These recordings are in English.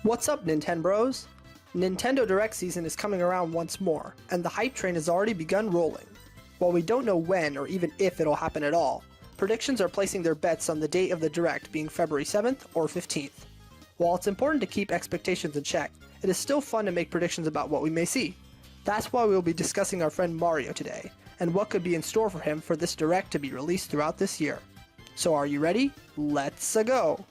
What's up, Nintendo Bros? Nintendo Direct season is coming around once more, and the hype train has already begun rolling. While we don't know when or even if it'll happen at all, predictions are placing their bets on the date of the Direct being February 7th or 15th. While it's important to keep expectations in check, it is still fun to make predictions about what we may see. That's why we will be discussing our friend Mario today, and what could be in store for him for this Direct to be released throughout this year. So are you ready? Let's go!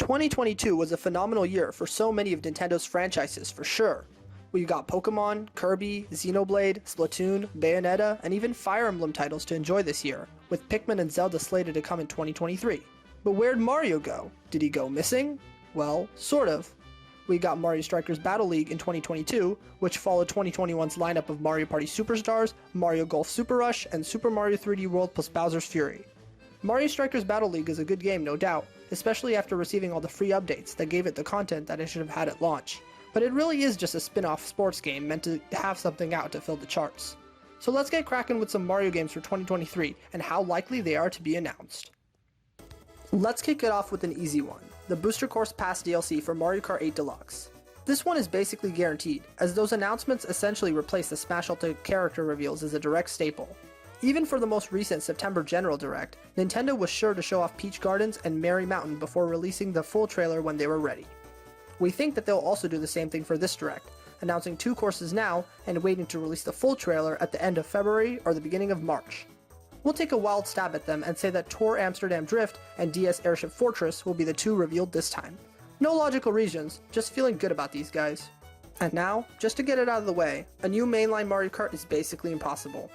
2022 was a phenomenal year for so many of Nintendo's franchises for sure. We got Pokemon, Kirby, Xenoblade, Splatoon, Bayonetta, and even Fire Emblem titles to enjoy this year, with Pikmin and Zelda slated to come in 2023. But where'd Mario go? Did he go missing? Well, sort of. We got Mario Strikers Battle League in 2022, which followed 2021's lineup of Mario Party Superstars, Mario Golf Super Rush, and Super Mario 3D World plus Bowser's Fury. Mario Strikers Battle League is a good game, no doubt, especially after receiving all the free updates that gave it the content that it should have had at launch. But it really is just a spin-off sports game meant to have something out to fill the charts. So let's get cracking with some Mario games for 2023 and how likely they are to be announced. Let's kick it off with an easy one, the Booster Course Pass DLC for Mario Kart 8 Deluxe. This one is basically guaranteed, as those announcements essentially replace the Smash Ultimate character reveals as a direct staple. Even for the most recent September General Direct, Nintendo was sure to show off Peach Gardens and Merry Mountain before releasing the full trailer when they were ready. We think that they'll also do the same thing for this Direct, announcing 2 courses now and waiting to release the full trailer at the end of February or the beginning of March. We'll take a wild stab at them and say that Tour Amsterdam Drift and DS Airship Fortress will be the 2 revealed this time. No logical reasons, just feeling good about these guys. And now, just to get it out of the way, a new mainline Mario Kart is basically impossible.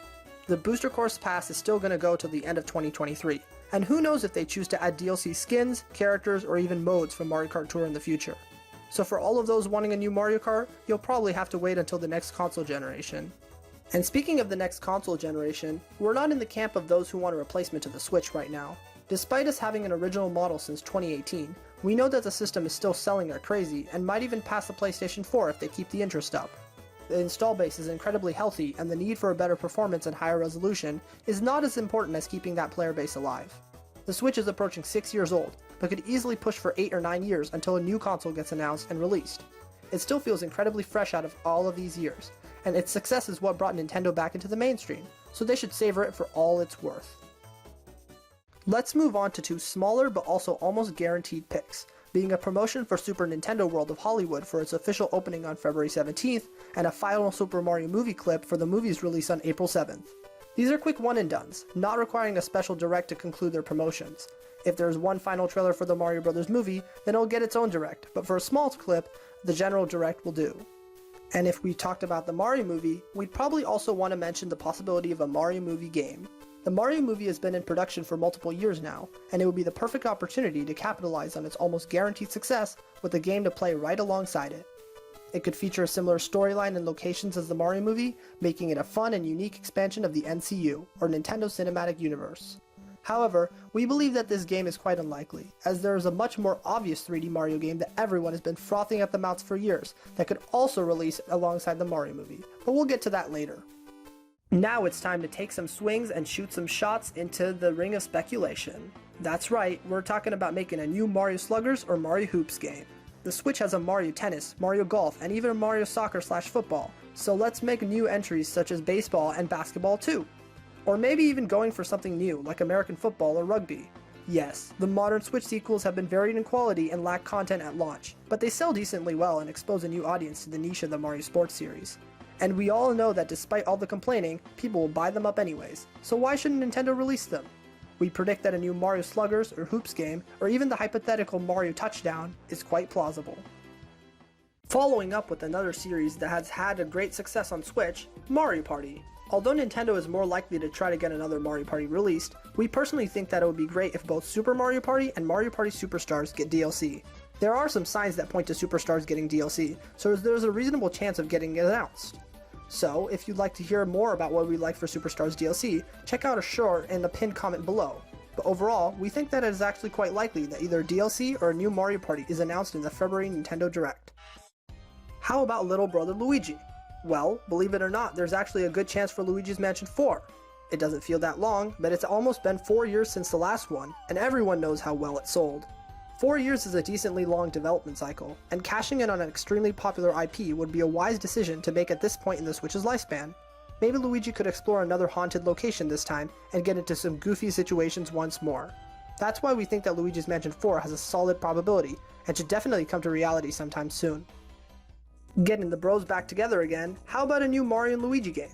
The Booster Course Pass is still going to go till the end of 2023, and who knows if they choose to add DLC skins, characters, or even modes from Mario Kart Tour in the future. So for all of those wanting a new Mario Kart, you'll probably have to wait until the next console generation. And speaking of the next console generation, we're not in the camp of those who want a replacement to the Switch right now. Despite us having an original model since 2018, we know that the system is still selling like crazy and might even pass the PlayStation 4 if they keep the interest up. The install base is incredibly healthy, and the need for a better performance and higher resolution is not as important as keeping that player base alive. The Switch is approaching 6 years old, but could easily push for 8 or 9 years until a new console gets announced and released. It still feels incredibly fresh out of all of these years, and its success is what brought Nintendo back into the mainstream, so they should savor it for all it's worth. Let's move on to 2 smaller but also almost guaranteed picks, being a promotion for Super Nintendo World of Hollywood for its official opening on February 17th, and a final Super Mario movie clip for the movie's release on April 7th. These are quick one-and-dones, not requiring a special direct to conclude their promotions. If there's one final trailer for the Mario Bros. Movie, then it'll get its own direct, but for a small clip, the general direct will do. And if we talked about the Mario movie, we'd probably also want to mention the possibility of a Mario movie game. The Mario movie has been in production for multiple years now, and it would be the perfect opportunity to capitalize on its almost guaranteed success with a game to play right alongside it. It could feature a similar storyline and locations as the Mario movie, making it a fun and unique expansion of the NCU, or Nintendo Cinematic Universe. However, we believe that this game is quite unlikely, as there is a much more obvious 3D Mario game that everyone has been frothing at the mouth for years that could also release alongside the Mario movie, but we'll get to that later. Now it's time to take some swings and shoot some shots into the ring of speculation. That's right, we're talking about making a new Mario Sluggers or Mario Hoops game. The Switch has a Mario Tennis, Mario Golf, and even a Mario Soccer/football, so let's make new entries such as baseball and basketball too. Or maybe even going for something new, like American football or rugby. Yes, the modern Switch sequels have been varied in quality and lack content at launch, but they sell decently well and expose a new audience to the niche of the Mario Sports series. And we all know that despite all the complaining, people will buy them up anyways, so why shouldn't Nintendo release them? We predict that a new Mario Sluggers or Hoops game, or even the hypothetical Mario Touchdown, is quite plausible. Following up with another series that has had a great success on Switch, Mario Party. Although Nintendo is more likely to try to get another Mario Party released, we personally think that it would be great if both Super Mario Party and Mario Party Superstars get DLC. There are some signs that point to Superstars getting DLC, so there's a reasonable chance of getting it announced. So, if you'd like to hear more about what we'd like for Superstars DLC, check out a short in the pinned comment below. But overall, we think that it is actually quite likely that either DLC or a new Mario Party is announced in the February Nintendo Direct. How about little brother Luigi? Well, believe it or not, there's actually a good chance for Luigi's Mansion 4. It doesn't feel that long, but it's almost been 4 years since the last one, and everyone knows how well it sold. 4 years is a decently long development cycle, and cashing in on an extremely popular IP would be a wise decision to make at this point in the Switch's lifespan. Maybe Luigi could explore another haunted location this time and get into some goofy situations once more. That's why we think that Luigi's Mansion 4 has a solid probability and should definitely come to reality sometime soon. Getting the bros back together again, how about a new Mario and Luigi game?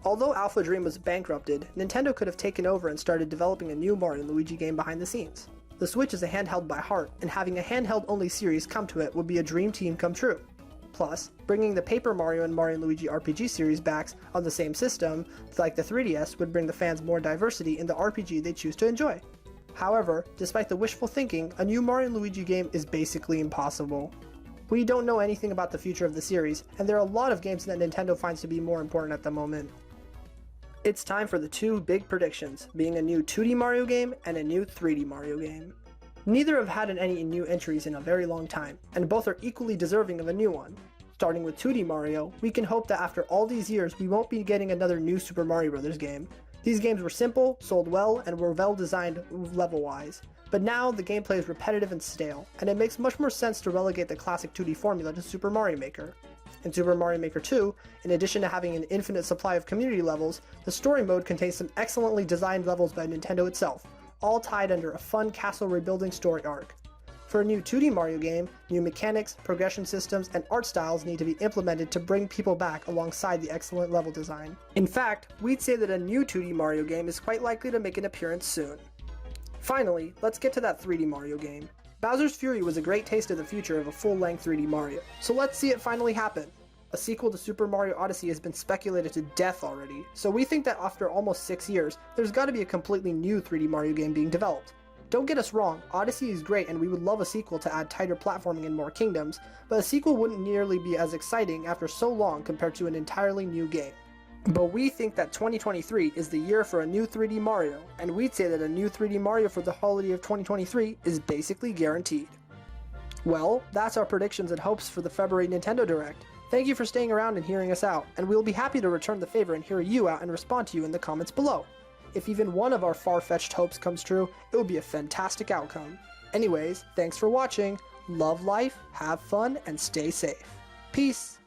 Although Alpha Dream was bankrupted, Nintendo could have taken over and started developing a new Mario and Luigi game behind the scenes. The Switch is a handheld by heart, and having a handheld-only series come to it would be a dream team come true. Plus, bringing the Paper Mario and Mario & Luigi RPG series back on the same system, like the 3DS, would bring the fans more diversity in the RPG they choose to enjoy. However, despite the wishful thinking, a new Mario & Luigi game is basically impossible. We don't know anything about the future of the series, and there are a lot of games that Nintendo finds to be more important at the moment. It's time for the two big predictions, being a new 2D Mario game and a new 3D Mario game. Neither have had any new entries in a very long time, and both are equally deserving of a new one. Starting with 2D Mario, we can hope that after all these years we won't be getting another new Super Mario Bros. Game. These games were simple, sold well, and were well designed level-wise. But now the gameplay is repetitive and stale, and it makes much more sense to relegate the classic 2D formula to Super Mario Maker. In Super Mario Maker 2, in addition to having an infinite supply of community levels, the story mode contains some excellently designed levels by Nintendo itself, all tied under a fun castle rebuilding story arc. For a new 2D Mario game, new mechanics, progression systems, and art styles need to be implemented to bring people back alongside the excellent level design. In fact, we'd say that a new 2D Mario game is quite likely to make an appearance soon. Finally, let's get to that 3D Mario game. Bowser's Fury was a great taste of the future of a full-length 3D Mario, so let's see it finally happen. A sequel to Super Mario Odyssey has been speculated to death already, so we think that after almost 6 years, there's gotta be a completely new 3D Mario game being developed. Don't get us wrong, Odyssey is great and we would love a sequel to add tighter platforming and more kingdoms, but a sequel wouldn't nearly be as exciting after so long compared to an entirely new game. But we think that 2023 is the year for a new 3D Mario, and we'd say that a new 3D Mario for the holiday of 2023 is basically guaranteed. Well, that's our predictions and hopes for the February Nintendo Direct. Thank you for staying around and hearing us out, and we'll be happy to return the favor and hear you out and respond to you in the comments below. If even one of our far-fetched hopes comes true, it would be a fantastic outcome. Anyways, thanks for watching, love life, have fun, and stay safe. Peace!